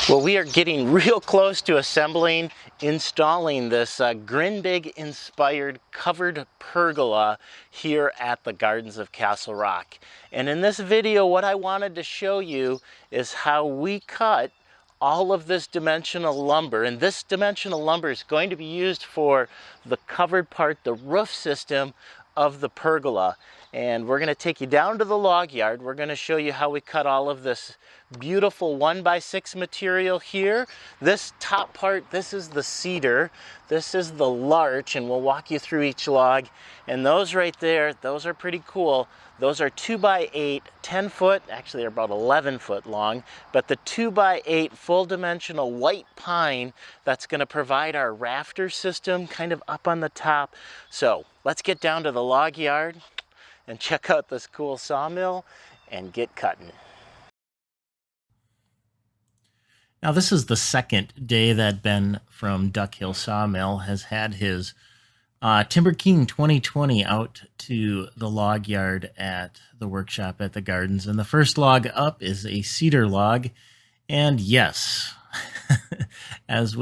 Well, we are getting real close to installing this Grindbygg inspired covered pergola here at the Gardens of Castle Rock. And in this video, what I wanted to show you is how we cut all of this dimensional lumber. And this dimensional lumber is going to be used for the covered part, the roof system of the pergola. And we're going to take you down to the log yard. We're going to show you how we cut all of this beautiful 1x6 material here. This top part, this is the cedar, this is the larch, and we'll walk you through each log. And those right there, those are pretty cool. Those are 2x8, 10 foot, actually they're about 11 foot long, but the 2x8 full dimensional white pine that's going to provide our rafter system kind of up on the top. So let's get down to the log yard and check out this cool sawmill and get cutting. Now this is the second day that Ben from DuckHill Sawmill has had his TimberKing 2020 out to the log yard at the workshop at the gardens. And the first log up is a cedar log. And yes, as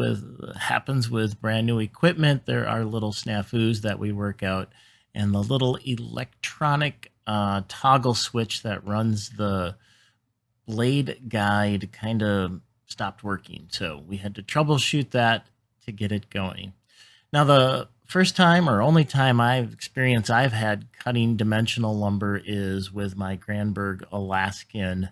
happens with brand new equipment, there are little snafus that we work out. And the little electronic toggle switch that runs the blade guide kind of stopped working. So we had to troubleshoot that to get it going. Now the first time or only time I've had cutting dimensional lumber is with my Grindbygg Alaskan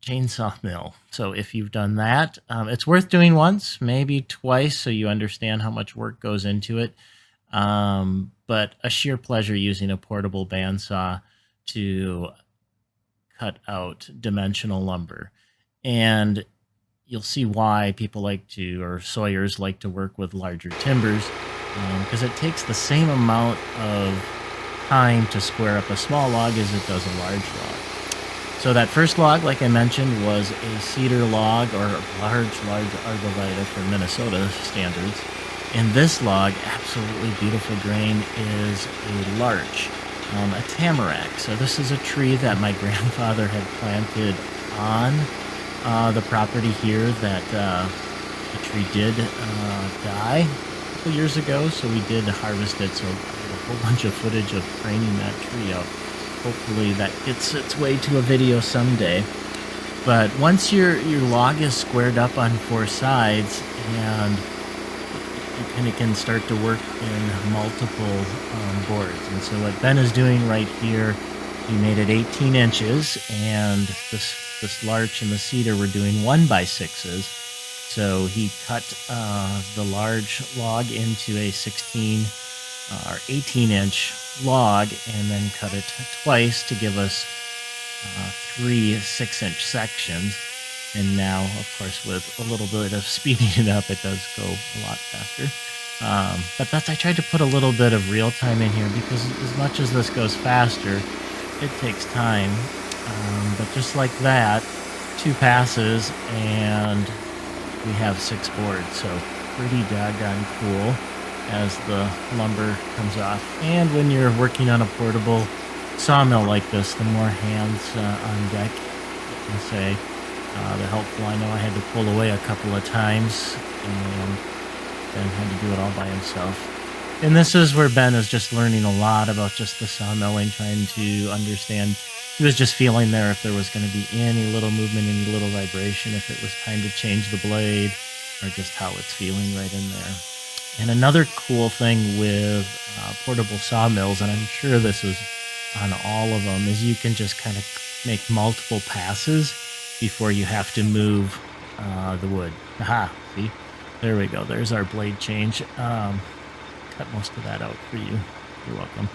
chainsaw mill. So if you've done that, it's worth doing once, maybe twice, so you understand how much work goes into it. But a sheer pleasure using a portable bandsaw to cut out dimensional lumber. And you'll see why people like to, or sawyers like to work with larger timbers, because it takes the same amount of time to square up a small log as it does a large log. So that first log, like I mentioned, was a cedar log, or a large arborvitae for Minnesota standards. And this log, absolutely beautiful grain, is a larch, a tamarack. So this is a tree that my grandfather had planted on the property here that the tree did die a couple years ago. So we did harvest it. So I have a whole bunch of footage of craning that tree out. Hopefully that gets its way to a video someday. But once your log is squared up on four sides, and you kind of can start to work in multiple boards. And so what Ben is doing right here, he made it 18 inches, and this larch and the cedar were doing 1x6s. So he cut the large log into a 16 or 18 inch log, and then cut it twice to give us 3 6-inch sections. And now, of course, with a little bit of speeding it up, it does go a lot faster. But I tried to put a little bit of real time in here, because as much as this goes faster, it takes time. But just like that, 2 passes, and we have 6 boards. So pretty doggone cool as the lumber comes off. And when you're working on a portable sawmill like this, the more hands on deck, you can say. The helpful, I know I had to pull away a couple of times, and Ben had to do it all by himself. And this is where Ben is just learning a lot about just the sawmilling, trying to understand. He was just feeling there if there was going to be any little movement, any little vibration, if it was time to change the blade, or just how it's feeling right in there. And another cool thing with portable sawmills, and I'm sure this is on all of them, is you can just kind of make multiple passes before you have to move the wood. Aha, see? There we go. There's our blade change. Cut most of that out for you. You're welcome.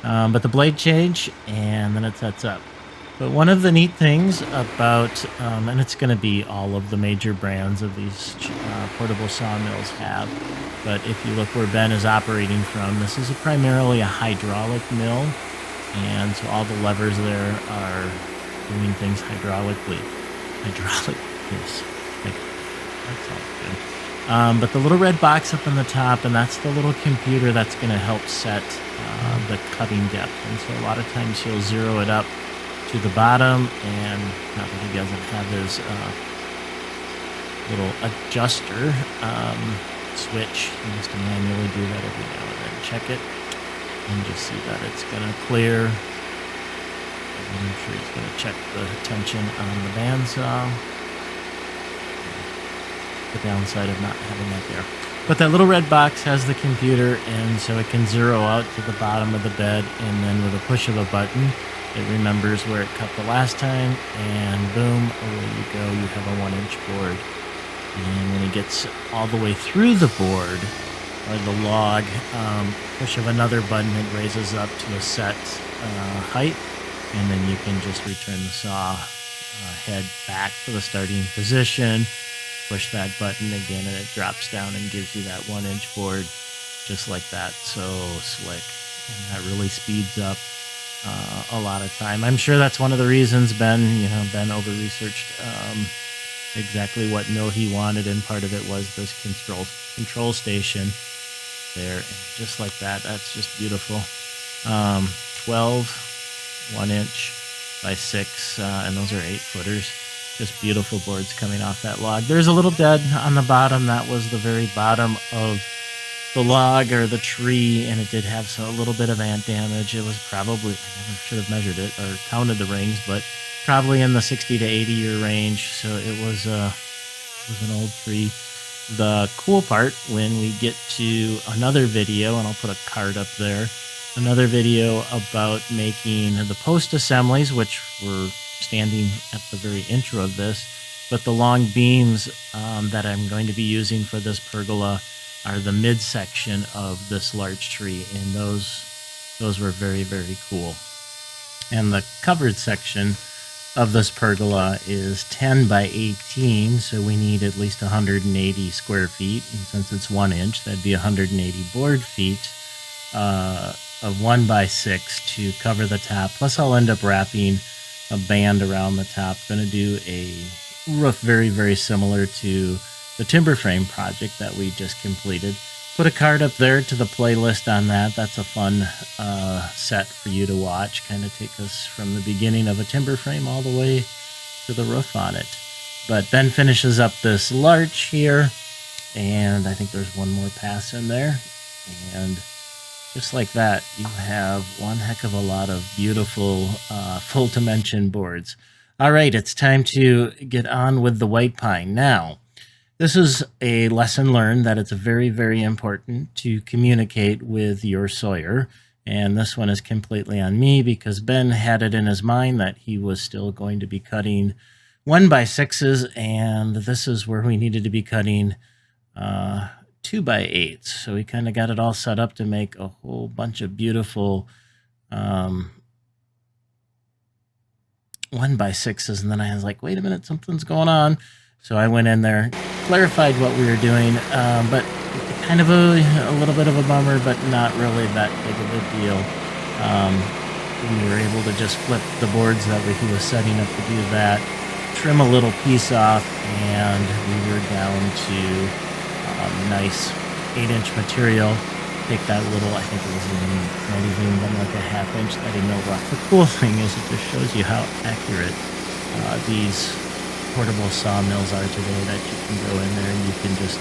But the blade change, and then it sets up. But one of the neat things about, and it's going to be all of the major brands of these portable sawmills have, but if you look where Ben is operating from, this is primarily a hydraulic mill, and so all the levers there are doing things hydraulically. Yes. That sounds good. But the little red box up on the top, and that's the little computer that's going to help set the cutting depth. And so a lot of times you'll zero it up to the bottom, and not that he doesn't have his little adjuster switch. He has to manually do that every now and then. Check it and just see that it's going to clear. And I'm sure he's going to check the tension on the bandsaw. The downside of not having that there. But that little red box has the computer, and so it can zero out to the bottom of the bed, and then with a push of a button, it remembers where it cut the last time, and boom, away you go. You have a 1-inch board. And when it gets all the way through the board, or the log, push of another button, it raises up to a set height, and then you can just return the saw head back to the starting position, push that button again, and it drops down and gives you that 1-inch board just like that. So slick. And that really speeds up a lot of time. I'm sure that's one of the reasons Ben over-researched exactly what mill he wanted, and part of it was this control station there. And just like that, that's just beautiful. 12 1-inch by 6, and those are 8-footers. Just beautiful boards coming off that log. There's a little dead on the bottom. That was the very bottom of the log or the tree, and it did have a little bit of ant damage. It was probably, I never should have measured it or counted the rings, but probably in the 60 to 80 year range. So it was an old tree. The cool part, when we get to another video, and I'll put a card up there, another video about making the post assemblies, which were standing at the very intro of this, but the long beams that I'm going to be using for this pergola are the midsection of this larch tree, and those were very, very cool. And the covered section of this pergola is 10 by 18, so we need at least 180 square feet, and since it's 1 inch, that'd be 180 board feet of 1 by 6 to cover the top. Plus I'll end up wrapping a band around the top. Going to do a roof very, very similar to the timber frame project that we just completed. Put a card up there to the playlist on that. That's a fun set for you to watch. Kind of take us from the beginning of a timber frame all the way to the roof on it. But Ben finishes up this larch here, and I think there's one more pass in there. And just like that, you have one heck of a lot of beautiful full dimension boards. All right, it's time to get on with the white pine. Now, this is a lesson learned that it's very, very important to communicate with your sawyer. And this one is completely on me because Ben had it in his mind that he was still going to be cutting 1 by 6s, and this is where we needed to be cutting 2 by 8s. So we kind of got it all set up to make a whole bunch of beautiful 1 by 6s. And then I was like, wait a minute, something's going on. So I went in there, clarified what we were doing, but kind of a little bit of a bummer, but not really that big of a deal. We were able to just flip the boards that he was setting up to do that, trim a little piece off, and we were down to nice 8-inch material. Take that little, I think it was not even like a 1/2 inch that he milled off. The cool thing is it just shows you how accurate these portable sawmills are today, that you can go in there and you can just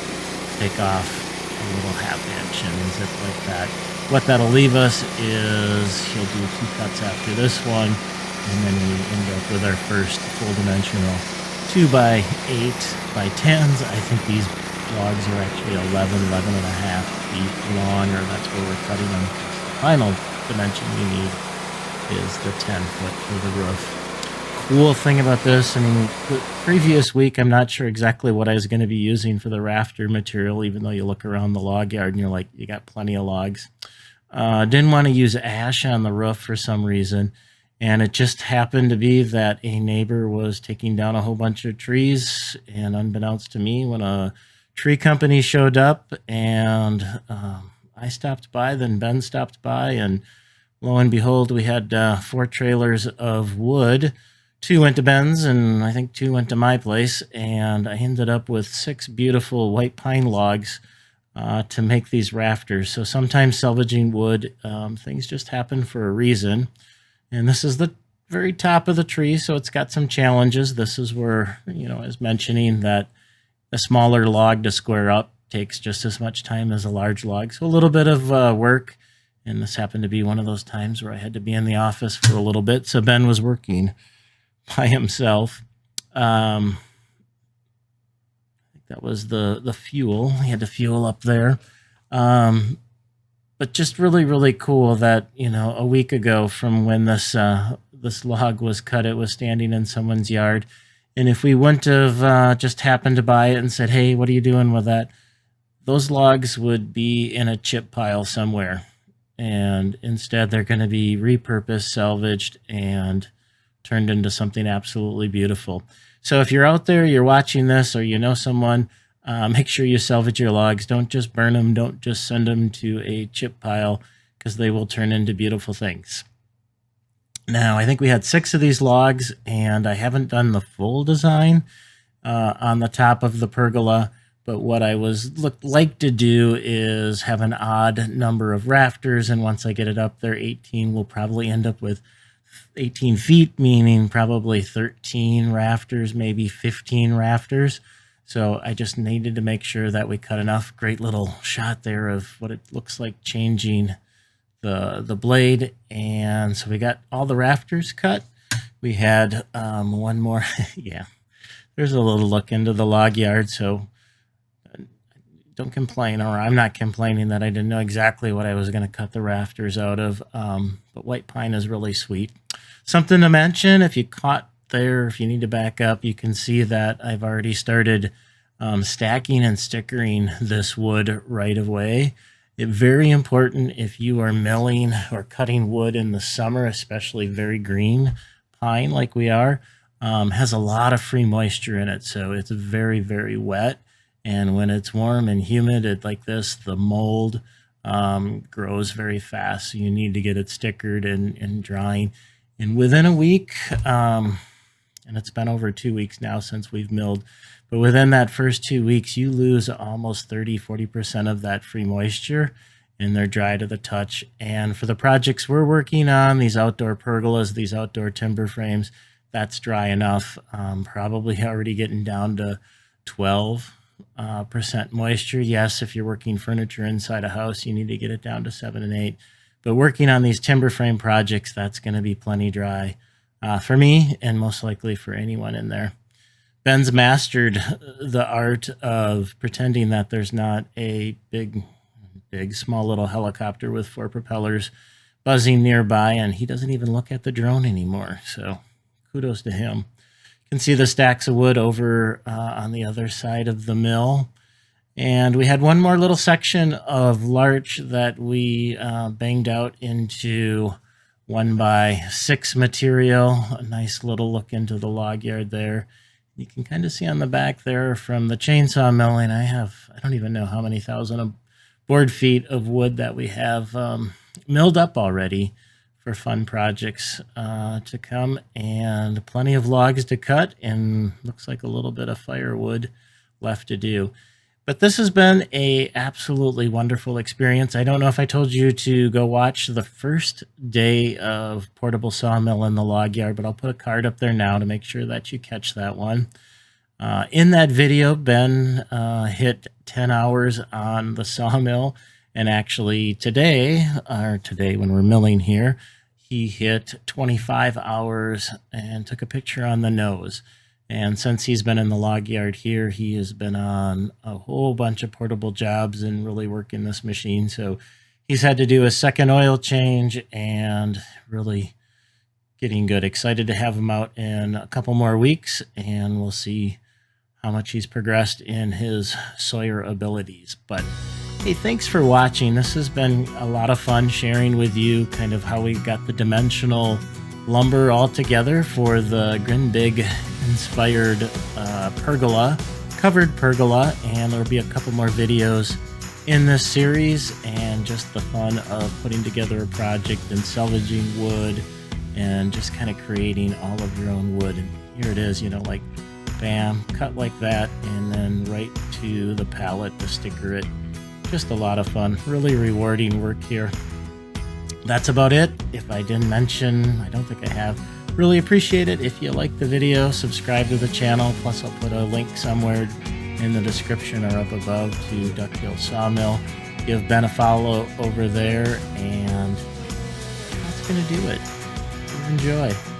take off a little 1/2 inch and zip like that. What that'll leave us is he'll do 2 cuts after this one, and then we end up with our first full dimensional 2 by 8 by 10s. I think these logs are actually 11.5 feet long, or that's where we're cutting them. The final dimension we need is the 10-foot for the roof. Cool thing about this, I mean, the previous week, I'm not sure exactly what I was going to be using for the rafter material, even though you look around the log yard and you're like, you got plenty of logs. Didn't want to use ash on the roof for some reason, and it just happened to be that a neighbor was taking down a whole bunch of trees, and unbeknownst to me, when a tree company showed up, and I stopped by, then Ben stopped by, and lo and behold, we had 4 trailers of wood. 2 went to Ben's, and I think 2 went to my place, and I ended up with 6 beautiful white pine logs to make these rafters. So sometimes salvaging wood, things just happen for a reason, and this is the very top of the tree, so it's got some challenges. This is where, I was mentioning that a smaller log to square up takes just as much time as a large log. So a little bit of work. And this happened to be one of those times where I had to be in the office for a little bit. So Ben was working by himself. I think that was the fuel. He had to fuel up there. But just really, really cool that, a week ago from when this log was cut, it was standing in someone's yard. And if we wouldn't have just happened to buy it and said, hey, what are you doing with that? Those logs would be in a chip pile somewhere. And instead, they're going to be repurposed, salvaged, and turned into something absolutely beautiful. So if you're out there, you're watching this, or you know someone, make sure you salvage your logs. Don't just burn them. Don't just send them to a chip pile, because they will turn into beautiful things. Now, I think we had 6 of these logs, and I haven't done the full design on the top of the pergola. But what I like to do is have an odd number of rafters, and once I get it up there, 18, we'll probably end up with 18 feet, meaning probably 13 rafters, maybe 15 rafters. So I just needed to make sure that we cut enough. Great little shot there of what it looks like changing the blade. And so we got all the rafters cut. We had one more. Yeah, there's a little look into the log yard, so don't complain, or I'm not complaining that I didn't know exactly what I was going to cut the rafters out of, but white pine is really sweet. Something to mention, if you caught there, if you need to back up, you can see that I've already started stacking and stickering this wood right away. It's very important if you are milling or cutting wood in the summer, especially very green pine like we are, has a lot of free moisture in it, so it's very, very wet. And when it's warm and humid like this, the mold grows very fast. So you need to get it stickered and drying. And within a week, and it's been over 2 weeks now since we've milled, but within that first 2 weeks, you lose almost 30–40% of that free moisture, and they're dry to the touch. And for the projects we're working on, these outdoor pergolas, these outdoor timber frames, that's dry enough. Probably already getting down to 12% moisture. Yes, if you're working furniture inside a house, you need to get it down to 7 and 8. But working on these timber frame projects, that's going to be plenty dry for me, and most likely for anyone in there. Ben's mastered the art of pretending that there's not a big, small little helicopter with 4 propellers buzzing nearby, and he doesn't even look at the drone anymore. So kudos to him. You can see the stacks of wood over on the other side of the mill. And we had one more little section of larch that we banged out into 1x6 material. A nice little look into the log yard there. You can kind of see on the back there from the chainsaw milling, I don't even know how many thousand of board feet of wood that we have milled up already for fun projects to come, and plenty of logs to cut, and looks like a little bit of firewood left to do. But this has been a absolutely wonderful experience. I don't know if I told you to go watch the first day of Portable Sawmill in the log yard, but I'll put a card up there now to make sure that you catch that one. In that video, Ben hit 10 hours on the sawmill, and actually today when we're milling here, he hit 25 hours and took a picture on the nose. And since he's been in the log yard here, he has been on a whole bunch of portable jobs and really working this machine. So he's had to do a second oil change and really getting good. Excited to have him out in a couple more weeks, and we'll see how much he's progressed in his Sawyer abilities. But hey, thanks for watching. This has been a lot of fun sharing with you kind of how we got the dimensional lumber all together for the Grindbygg inspired pergola, covered pergola, and there'll be a couple more videos in this series, and just the fun of putting together a project and salvaging wood and just kind of creating all of your own wood. And here it is, like bam, cut like that, and then right to the pallet to sticker it. Just a lot of fun, really rewarding work here. That's about it. If I didn't mention, I don't think I have, Really appreciate it. If you like the video, subscribe to the channel. Plus, I'll put a link somewhere in the description or up above to DuckHill Sawmill. Give Ben a follow over there, and that's going to do it. Enjoy.